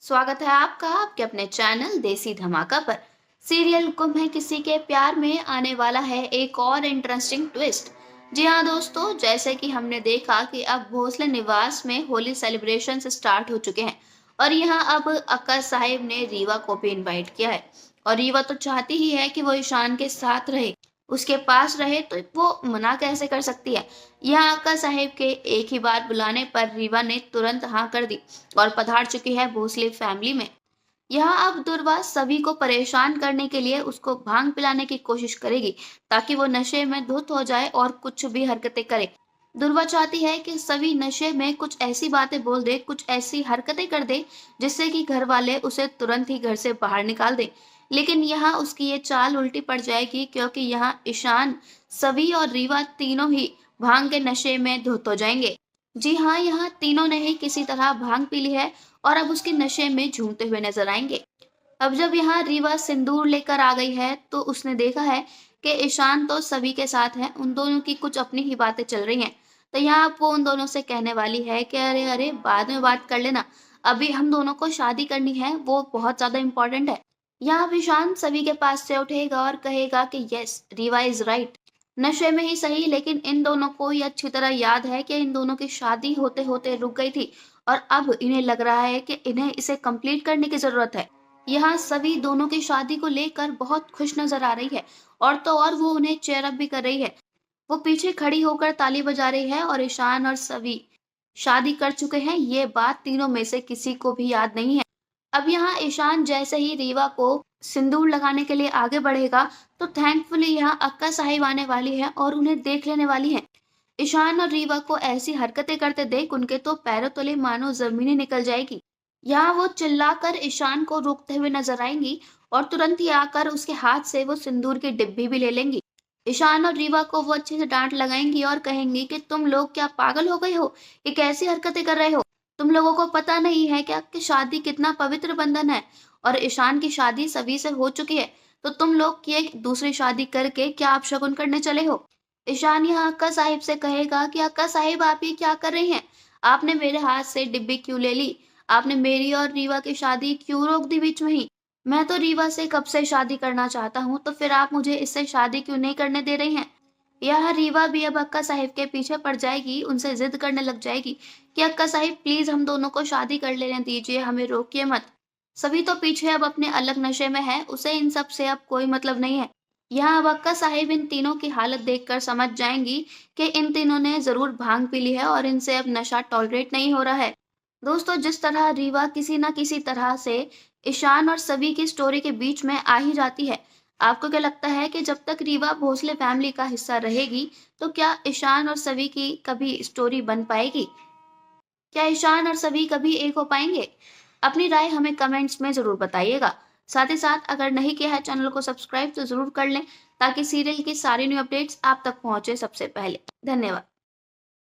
स्वागत है आपका आपके अपने चैनल देसी धमाका पर। सीरियल गुम है किसी के प्यार में आने वाला है एक और इंटरेस्टिंग ट्विस्ट। जी हाँ दोस्तों, जैसे कि हमने देखा कि अब भोसले निवास में होली सेलिब्रेशन स्टार्ट हो चुके हैं और यहाँ अब अक्का साहिब ने रीवा को भी इनवाइट किया है। और रीवा तो चाहती ही है कि वो ईशान के साथ रहे, उसके पास रहे, तो वो मना कैसे कर सकती है। यहाँ अक्का साहिब के एक ही बार बुलाने पर रीवा ने तुरंत हाँ कर दी और पधार चुकी है भोसले फैमिली में। यहाँ अब दुर्वा सभी को परेशान करने के लिए उसको भांग पिलाने की कोशिश करेगी ताकि वो नशे में धुत हो जाए और कुछ भी हरकतें करे। दुर्वा चाहती है कि सभी नशे में कुछ ऐसी बातें बोल दे, कुछ ऐसी हरकतें कर दे जिससे कि घर वाले उसे तुरंत ही घर से बाहर निकाल दे। लेकिन यहाँ उसकी ये चाल उल्टी पड़ जाएगी क्योंकि यहाँ ईशान, सभी और रीवा तीनों ही भांग के नशे में धुत हो जाएंगे। जी हाँ, यहाँ तीनों ने ही किसी तरह भांग पी ली है और अब उसके नशे में झूमते हुए नजर आएंगे। अब जब यहाँ रीवा सिंदूर लेकर आ गई है तो उसने देखा है कि ईशान तो सभी के साथ है, उन दोनों की कुछ अपनी ही बातें चल रही हैं। तो यहाँ अब वो उन दोनों से कहने वाली है कि अरे अरे बाद में बात कर लेना, अभी हम दोनों को शादी करनी है, वो बहुत ज्यादा इम्पोर्टेंट है। यहाँ अब ईशान सभी के पास से उठेगा और कहेगा कि यस, रीवा इज राइट, नशे में ही सही, लेकिन इन दोनों को ये अच्छी तरह याद है कि इन दोनों की शादी होते होते रुक गई थी और अब इन्हें लग रहा है कि इन्हें इसे कंप्लीट करने की जरूरत है। यहाँ सभी दोनों की शादी को लेकर बहुत खुश नजर आ रही है और तो और वो उन्हें चेयर अप भी कर रही है। वो पीछे खड़ी होकर ताली बजा रही है और ईशान और सभी शादी कर चुके हैं, ये बात तीनों में से किसी को भी याद नहीं है। अब यहाँ ईशान जैसे ही रीवा को सिंदूर लगाने के लिए आगे बढ़ेगा तो थैंकफुली यहाँ अक्का साहिब आने वाली है और उन्हें देख लेने वाली है। ईशान और रीवा को ऐसी हरकतें करते देख उनके तो पैरों तले मानो जमीन ही निकल जाएगी। यहाँ वो चिल्लाकर ईशान को रोकते हुए नजर आएंगी और तुरंत ही आकर उसके हाथ से वो सिंदूर की डिब्बी भी ले लेंगी। ईशान और रीवा को वो अच्छे से डांट लगाएंगी और कहेंगी कि तुम लोग क्या पागल हो गए हो, ये कैसी हरकतें कर रहे हो, तुम लोगों को पता नहीं है क्या कि शादी कितना पवित्र बंधन है और ईशान की शादी सभी से हो चुकी है, तो तुम लोग की एक दूसरी शादी करके क्या आप शगुन करने चले हो। ईशान यहाँ अक्का साहिब से कहेगा कि अक्का साहिब आप ये क्या कर रही हैं, आपने मेरे हाथ से डिब्बी क्यों ले ली, आपने मेरी और रीवा की शादी क्यों रोक दी बीच में ही, मैं तो रीवा से कब से शादी करना चाहता हूँ, तो फिर आप मुझे इससे शादी क्यों नहीं करने दे रही हैं। यह रीवा भी अब अक्का साहिब के पीछे पड़ जाएगी, उनसे जिद करने लग जाएगी कि अक्का साहिब प्लीज हम दोनों को शादी कर लेने दीजिए, हमें रोकिए मत। सभी तो पीछे अब अपने अलग नशे में है, उसे इन सब से अब कोई मतलब नहीं है। यहाँ अब अक्का साहिब इन तीनों की हालत देखकर समझ जाएंगी कि इन तीनों ने जरूर भांग पी ली है और इनसे अब नशा टॉलरेट नहीं हो रहा है। दोस्तों, जिस तरह रीवा किसी न किसी तरह से ईशान और सभी की स्टोरी के बीच में आ ही जाती है, आपको क्या लगता है कि जब तक रीवा भोसले फैमिली का हिस्सा रहेगी तो क्या ईशान और सभी की कभी स्टोरी बन पाएगी? क्या ईशान और सभी कभी एक हो पाएंगे? अपनी राय हमें कमेंट्स में जरूर बताइएगा। साथ ही साथ अगर नहीं किया है चैनल को सब्सक्राइब तो जरूर कर लें ताकि सीरियल की सारी न्यू अपडेट्स आप तक पहुंचे सबसे पहले। धन्यवाद।